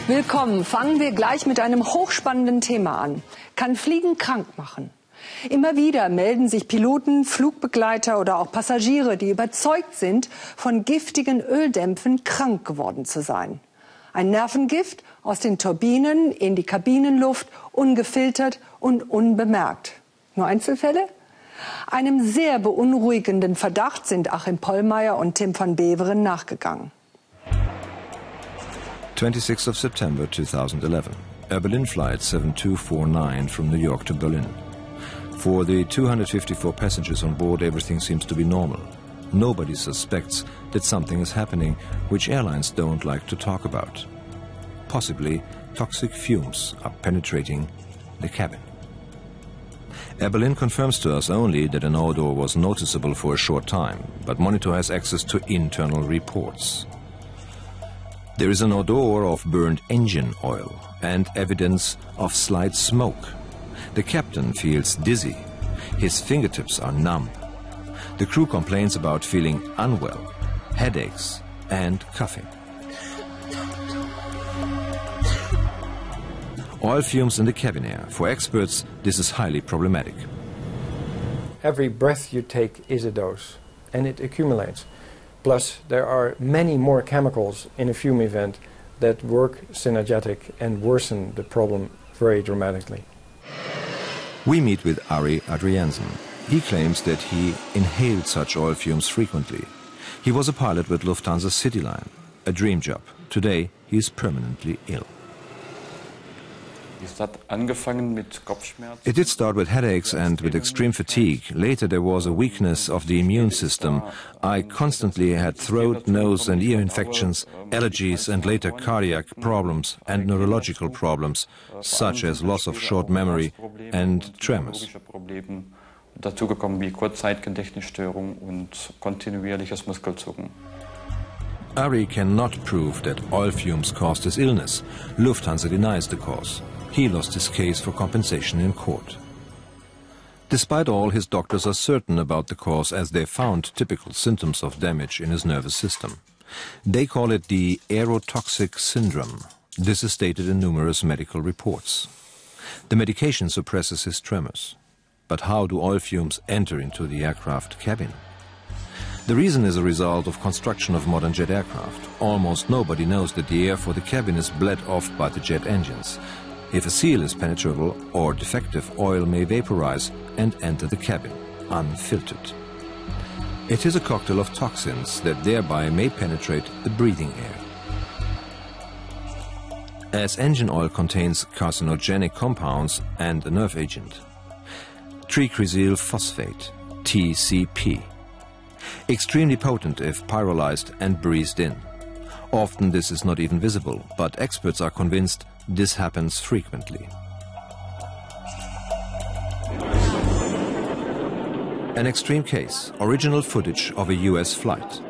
Willkommen. Fangen wir gleich mit einem hochspannenden Thema an. Kann Fliegen krank machen? Immer wieder melden sich Piloten, Flugbegleiter oder auch Passagiere, die überzeugt sind, von giftigen Öldämpfen krank geworden zu sein. Ein Nervengift aus den Turbinen in die Kabinenluft, ungefiltert und unbemerkt. Nur Einzelfälle? Einem sehr beunruhigenden Verdacht sind Achim Pollmeier und Tim van Beveren nachgegangen. 26th of September 2011. Air Berlin flight 7249 from New York to Berlin. For the 254 passengers on board, everything seems to be normal. Nobody suspects that something is happening which airlines don't like to talk about. Possibly, toxic fumes are penetrating the cabin. Air Berlin confirms to us only that an odor was noticeable for a short time, but Monitor has access to internal reports. There is an odor of burned engine oil and evidence of slight smoke. The captain feels dizzy. His fingertips are numb. The crew complains about feeling unwell, headaches and coughing. Oil fumes in the cabin air. For experts, this is highly problematic. Every breath you take is a dose, and it accumulates. Plus, there are many more chemicals in a fume event that work synergetic and worsen the problem very dramatically. We meet with Ari Adriansen. He claims that he inhaled such oil fumes frequently. He was a pilot with Lufthansa CityLine, a dream job. Today, he is permanently ill. It did start with headaches and with extreme fatigue. Later there was a weakness of the immune system. I constantly had throat, nose and ear infections, allergies and later cardiac problems and neurological problems, such as loss of short memory and tremors. Dazu gekommen wie Kurzzeitgedächtnisstörung und kontinuierliches Muskelzucken. Ari cannot prove that oil fumes caused his illness. Lufthansa denies the cause. He lost his case for compensation in court. Despite all, his doctors are certain about the cause as they found typical symptoms of damage in his nervous system. They call it the aerotoxic syndrome. This is stated in numerous medical reports. The medication suppresses his tremors. But how do oil fumes enter into the aircraft cabin? The reason is a result of construction of modern jet aircraft. Almost nobody knows that the air for the cabin is bled off by the jet engines. If a seal is penetrable or defective, oil may vaporize and enter the cabin, unfiltered. It is a cocktail of toxins that thereby may penetrate the breathing air. As engine oil contains carcinogenic compounds and a nerve agent. Tricresyl phosphate, TCP. Extremely potent if pyrolyzed and breathed in. Often this is not even visible, but experts are convinced this happens frequently. An extreme case, original footage of a US flight.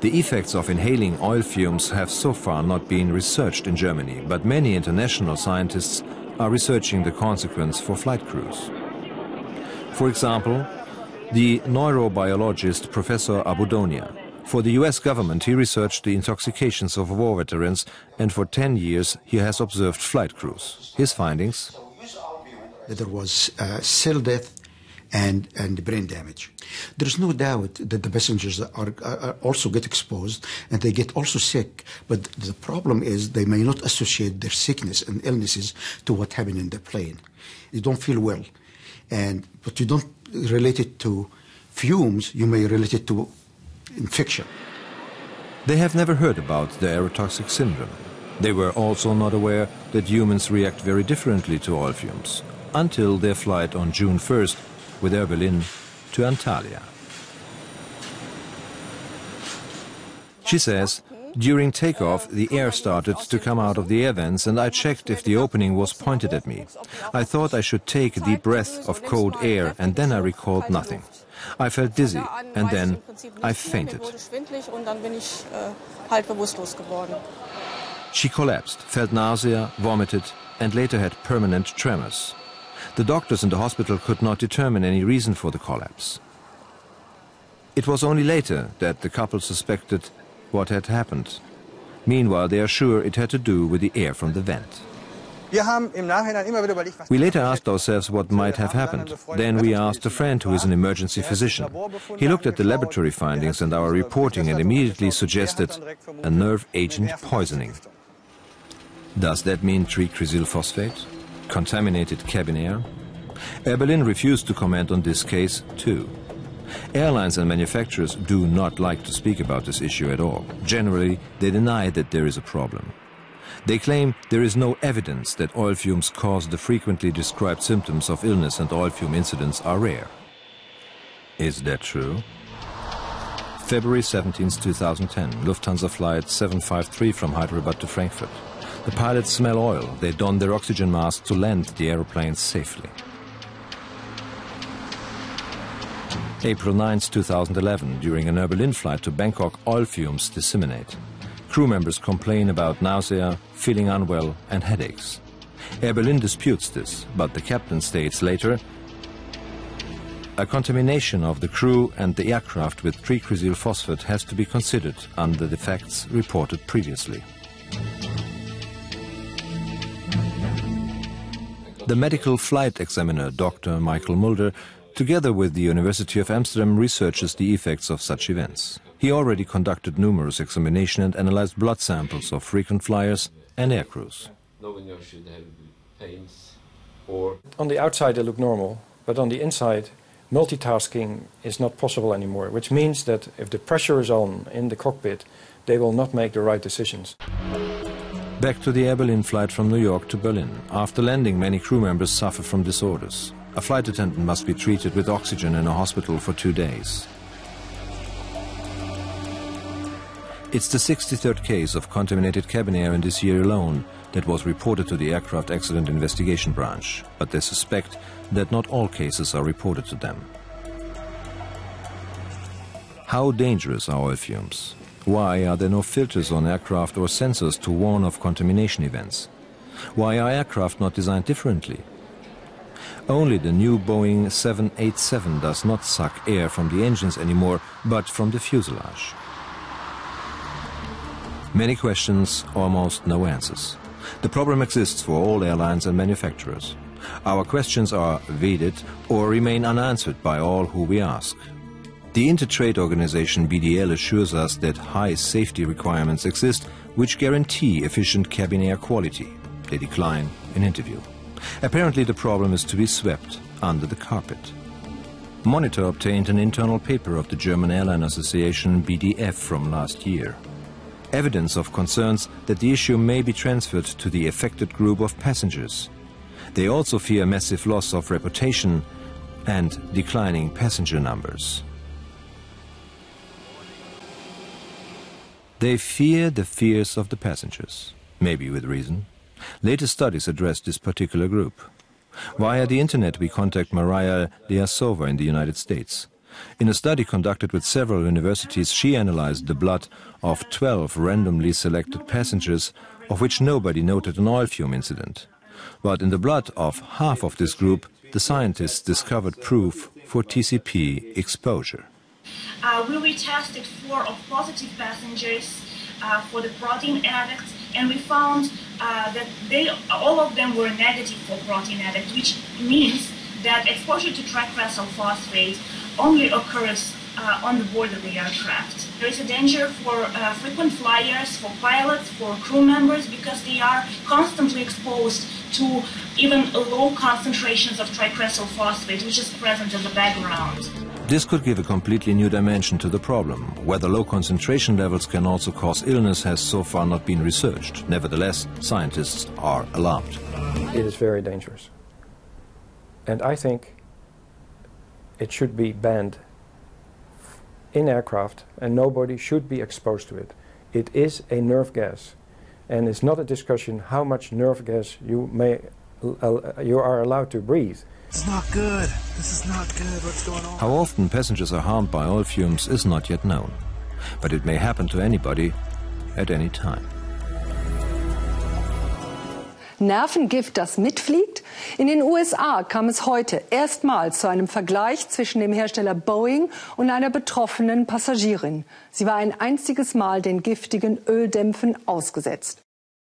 The effects of inhaling oil fumes have so far not been researched in Germany, but many international scientists are researching the consequence for flight crews. For example, the neurobiologist Professor Abudonia. For the US government, he researched the intoxications of war veterans, and for 10 years he has observed flight crews. His findings? There was cell death and brain damage. There's no doubt that the passengers are also get exposed and they get also sick, but the problem is they may not associate their sickness and illnesses to what happened in the plane. You don't feel well, but you don't relate it to fumes, you may relate it to infection. They have never heard about the aerotoxic syndrome. They were also not aware that humans react very differently to oil fumes, until their flight on June 1st with Air Berlin to Antalya. She says, during takeoff, the air started to come out of the air vents and I checked if the opening was pointed at me. I thought I should take a deep breath of cold air and then I recalled nothing. I felt dizzy and then I fainted. She collapsed, felt nausea, vomited and later had permanent tremors. The doctors in the hospital could not determine any reason for the collapse. It was only later that the couple suspected what had happened. Meanwhile, they are sure it had to do with the air from the vent. We later asked ourselves what might have happened. Then we asked a friend who is an emergency physician. He looked at the laboratory findings and our reporting and immediately suggested a nerve agent poisoning. Does that mean tricrysyl phosphate? Contaminated cabin air? Air Berlin refused to comment on this case too. Airlines and manufacturers do not like to speak about this issue at all. Generally, they deny that there is a problem. They claim there is no evidence that oil fumes cause the frequently described symptoms of illness, and oil fume incidents are rare. Is that true? February 17, 2010, Lufthansa flight 753 from Hyderabad to Frankfurt. The pilots smell oil. They don their oxygen masks to land the aeroplane safely. April 9, 2011, during an Air Berlin flight to Bangkok, oil fumes disseminate. Crew members complain about nausea, feeling unwell and headaches. Air Berlin disputes this, but the captain states later, a contamination of the crew and the aircraft with tricrysyl phosphate has to be considered under the facts reported previously. The medical flight examiner, Dr. Michael Mulder, together with the University of Amsterdam, researches the effects of such events. He already conducted numerous examinations and analyzed blood samples of frequent flyers and air crews. On the outside they look normal, but on the inside multitasking is not possible anymore, which means that if the pressure is on in the cockpit, they will not make the right decisions. Back to the Air Berlin flight from New York to Berlin. After landing, many crew members suffer from disorders. A flight attendant must be treated with oxygen in a hospital for 2 days. It's the 63rd case of contaminated cabin air in this year alone that was reported to the Aircraft Accident Investigation Branch, but they suspect that not all cases are reported to them. How dangerous are oil fumes? Why are there no filters on aircraft or sensors to warn of contamination events? Why are aircraft not designed differently? Only the new Boeing 787 does not suck air from the engines anymore, but from the fuselage. Many questions, almost no answers. The problem exists for all airlines and manufacturers. Our questions are evaded or remain unanswered by all who we ask. The Intertrade organization BDL assures us that high safety requirements exist which guarantee efficient cabin air quality. They decline in interview. Apparently the problem is to be swept under the carpet. Monitor obtained an internal paper of the German Airline Association BDF from last year. Evidence of concerns that the issue may be transferred to the affected group of passengers. They also fear massive loss of reputation and declining passenger numbers. They fear the fears of the passengers, maybe with reason. Latest studies address this particular group. Via the internet we contact Maria Liasova in the United States. In a study conducted with several universities, she analyzed the blood of 12 randomly selected passengers, of which nobody noted an oil fume incident. But in the blood of half of this group, the scientists discovered proof for TCP exposure. We retested 4 of positive passengers for the protein addicts, and we found that all of them were negative for protein addicts, which means that exposure to tricrysyl phosphate only occurs on the board of the aircraft. There is a danger for frequent flyers, for pilots, for crew members, because they are constantly exposed to even low concentrations of tricrysyl phosphate, which is present in the background. This could give a completely new dimension to the problem. Whether low concentration levels can also cause illness has so far not been researched. Nevertheless, scientists are alarmed. It is very dangerous. And I think it should be banned in aircraft, and nobody should be exposed to it. It is a nerve gas, and it's not a discussion how much nerve gas you are allowed to breathe. It's not good. This is not good. What's going on? How often passengers are harmed by oil fumes is not yet known, but it may happen to anybody at any time. Nervengift, das mitfliegt? In den USA kam es heute erstmals zu einem Vergleich zwischen dem Hersteller Boeing und einer betroffenen Passagierin. Sie war ein einziges Mal den giftigen Öldämpfen ausgesetzt.